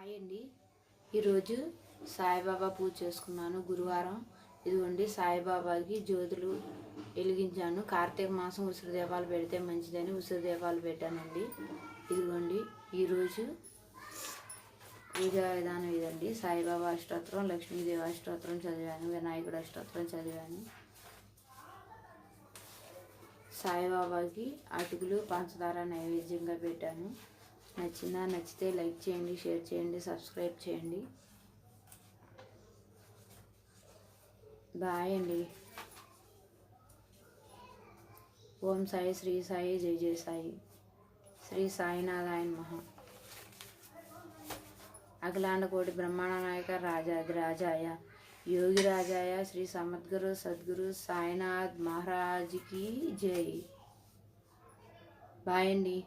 Hi అండి. ఈరోజు సాయిబాబా పూజ చేసుకున్నాను. గురువారం. ఇదిగోండి సాయిబాబాకి జ్యోతులు వెలిగించాను. కార్తీక మాసం ఉసిరి దీపాలు పెడితే మంచిదని ఉసిరి దీపాలు పెట్టానండి. ఇదిగోండి ఈరోజు పూజా విధానం ఇదండి. సాయిబాబా అష్టోత్తరం, లక్ష్మీదేవి అష్టోత్తరం చదివాను, వినాయకుడు అష్టోత్తరం చదివాను. సాయిబాబాకి అటుకులు పంచదార నైవేద్యంగా పెట్టాను. నచ్చితే లైక్ చేయండి, షేర్ చేయండి, సబ్స్క్రైబ్ చేయండి. బాయ్ అండి. ఓం సాయి, శ్రీ సాయి, జై జై సాయి. శ్రీ సాయినాథాయ నమః. అఖిలాండ కోటి బ్రహ్మాండ నాయక రాజాయ యోగి రాజాయ శ్రీ సమద్గురు సద్గురు సాయినాథ్ మహారాజ్కి జై. బాయ్ అండి.